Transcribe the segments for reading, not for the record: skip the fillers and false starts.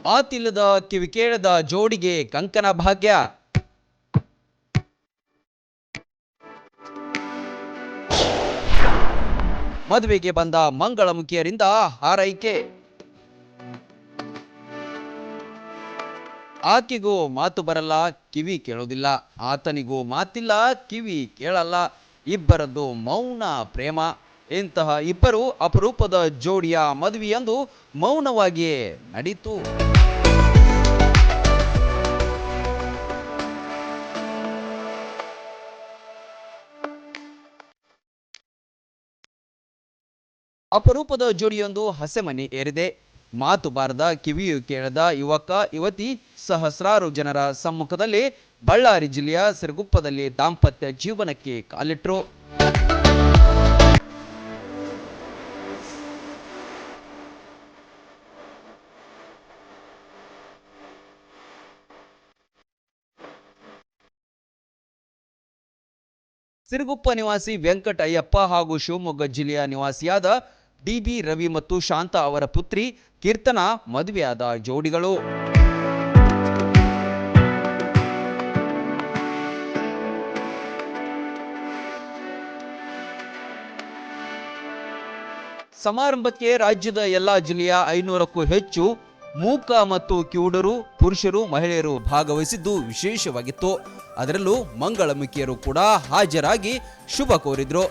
ಮಾತಿಲ್ಲದ ಕಿವಿ ಕೇಳದ ಜೋಡಿಗೆ ಕಂಕನ ಭಾಗ್ಯ. ಮದುವೆಗೆ ಬಂದ ಮಂಗಳಮುಖಿಯರಿಂದ ಹಾರೈಕೆ. ಆಕೆಗೂ ಮಾತು ಬರಲ್ಲ, ಕಿವಿ ಕೇಳೋದಿಲ್ಲ. ಆತನಿಗೂ ಮಾತಿಲ್ಲ, ಕಿವಿ ಕೇಳಲ್ಲ. ಇಬ್ಬರದ್ದು ಮೌನ ಪ್ರೇಮ. ಇಂತಹ ಇಬ್ಬರು ಅಪರೂಪದ ಜೋಡಿಯ ಮದುವೆಯಂದು ಮೌನವಾಗಿಯೇ ನಡೀತು. ಅಪರೂಪದ ಜೋಡಿಯೊಂದು ಹಸೆಮಣೆ ಏರಿದೆ. ಮಾತು ಬಾರದ ಕಿವಿಯು ಕೇಳದ ಯುವಕ ಯುವತಿ ಸಹಸ್ರಾರು ಜನರ ಸಮ್ಮುಖದಲ್ಲಿ ಬಳ್ಳಾರಿ ಜಿಲ್ಲೆಯ ಸಿರುಗುಪ್ಪದಲ್ಲಿ ದಾಂಪತ್ಯ ಜೀವನಕ್ಕೆ ಕಾಲಿಟ್ರು. ಸಿರುಗುಪ್ಪ ನಿವಾಸಿ ವೆಂಕಟ ಅಯ್ಯಪ್ಪ ಹಾಗೂ ಶಿವಮೊಗ್ಗ ಜಿಲ್ಲೆಯ ನಿವಾಸಿಯಾದ ಡಿಬಿ ರವಿ ಮತ್ತು ಶಾಂತ ಅವರ ಪುತ್ರಿ ಕೀರ್ತನಾ ಮದುವೆಯಾದ ಜೋಡಿಗಳು. ಸಮಾರಂಭಕ್ಕೆ ರಾಜ್ಯದ ಎಲ್ಲಾ ಜಿಲ್ಲೆಯ 500ಕ್ಕೂ ಹೆಚ್ಚು ಮೂಕ ಮತ್ತು ಕಿವುಡರು, ಪುರುಷರು, ಮಹಿಳೆಯರು ಭಾಗವಹಿಸಿದ್ದು ವಿಶೇಷವಾಗಿತ್ತು. ಅದರಲ್ಲೂ ಮಂಗಳಮುಖಿಯರು ಕೂಡ ಹಾಜರಾಗಿ ಶುಭ ಕೋರಿದ್ರು.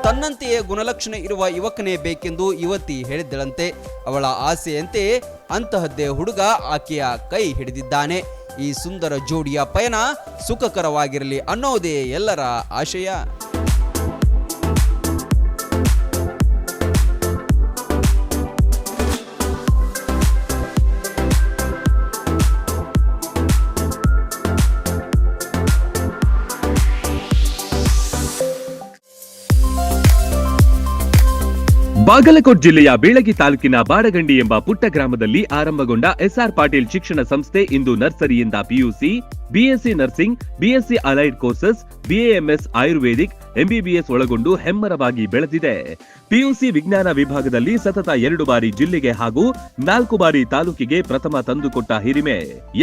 ತನ್ನಂತೆಯೇ ಗುಣಲಕ್ಷಣ ಇರುವ ಯುವಕನೇ ಬೇಕೆಂದು ಯುವತಿ ಹೇಳಿದ್ದಳಂತೆ. ಅವಳ ಆಸೆಯಂತೆ ಅಂತಹದ್ದೇ ಹುಡುಗ ಆಕೆಯ ಕೈ ಹಿಡಿದಿದ್ದಾನೆ. ಈ ಸುಂದರ ಜೋಡಿಯ ಪಯಣ ಸುಖಕರವಾಗಿರಲಿ ಅನ್ನೋದೇ ಎಲ್ಲರ ಆಶಯ. ಬಾಗಲಕೋಟ್ ಜಿಲ್ಲೆಯ ಬೀಳಗಿ ತಾಲೂಕಿನ ಬಾಡಗಂಡಿ ಎಂಬ ಪುಟ್ಟ ಗ್ರಾಮದಲ್ಲಿ ಆರಂಭಗೊಂಡ ಎಸ್ಆರ್ ಪಾಟೀಲ್ ಶಿಕ್ಷಣ ಸಂಸ್ಥೆ ಇಂದು ನರ್ಸರಿಯಿಂದ PUC, BSc nursing, BSc allied courses, BAMS Ayurvedic, MBBS ಒಳಗೊಂಡು ಹೆಮ್ಮರವಾಗಿ ಬೆಳೆದಿದೆ. ಪಿಯುಸಿ ವಿಜ್ಞಾನ ವಿಭಾಗದಲ್ಲಿ ಸತತ 2 ಬಾರಿ ಜಿಲ್ಲೆಗೆ ಹಾಗೂ 4 ಬಾರಿ ತಾಲೂಕಿಗೆ ಪ್ರಥಮ ತಂದುಕೊಟ್ಟ ಹಿರಿಮೆ.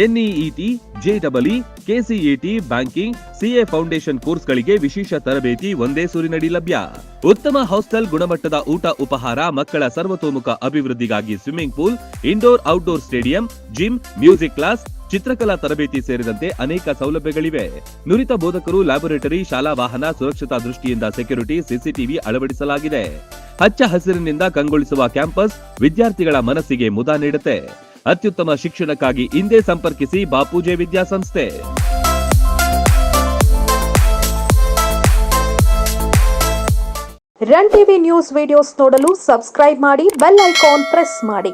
NEET, JEE, KCET, banking, CA foundation ಕೋರ್ಸ್ಗಳಿಗೆ ವಿಶೇಷ ತರಬೇತಿ ಒಂದೇ ಸೂರಿನಡಿ ಲಭ್ಯ. ಉತ್ತಮ ಹಾಸ್ಟೆಲ್, ಗುಣಮಟ್ಟದ ಊಟ ಉಪಹಾರ, ಮಕ್ಕಳ ಸರ್ವತೋಮುಖ ಅಭಿವೃದ್ಧಿಗಾಗಿ swimming pool, indoor outdoor stadium, gym, music class, ಚಿತ್ರಕಲಾ ತರಬೇತಿ ಸೇರಿದಂತೆ ಅನೇಕ ಸೌಲಭ್ಯಗಳಿವೆ. ನುರಿತ ಬೋಧಕರು, ಲ್ಯಾಬೊರೇಟರಿ, ಶಾಲಾ ವಾಹನ, ಸುರಕ್ಷತಾ ದೃಷ್ಟಿಯಿಂದ ಸೆಕ್ಯೂರಿಟಿ, ಸಿಸಿಟಿವಿ ಅಳವಡಿಸಲಾಗಿದೆ. ಹಚ್ಚ ಹಸಿರಿನಿಂದ ಕಂಗೊಳಿಸುವ ಕ್ಯಾಂಪಸ್ ವಿದ್ಯಾರ್ಥಿಗಳ ಮನಸ್ಸಿಗೆ ಮುದ ನೀಡುತ್ತೆ. ಅತ್ಯುತ್ತಮ ಶಿಕ್ಷಣಕ್ಕಾಗಿ ಇಂದೇ ಸಂಪರ್ಕಿಸಿ ಬಾಪೂಜೆ ವಿದ್ಯಾಸಂಸ್ಥೆ. ರನ್ ಟಿವಿ ನ್ಯೂಸ್ ವಿಡಿಯೋಸ್ ನೋಡಲು ಸಬ್ಸ್ಕ್ರೈಬ್ ಮಾಡಿ, ಬೆಲ್ ಐಕಾನ್ ಪ್ರೆಸ್ ಮಾಡಿ.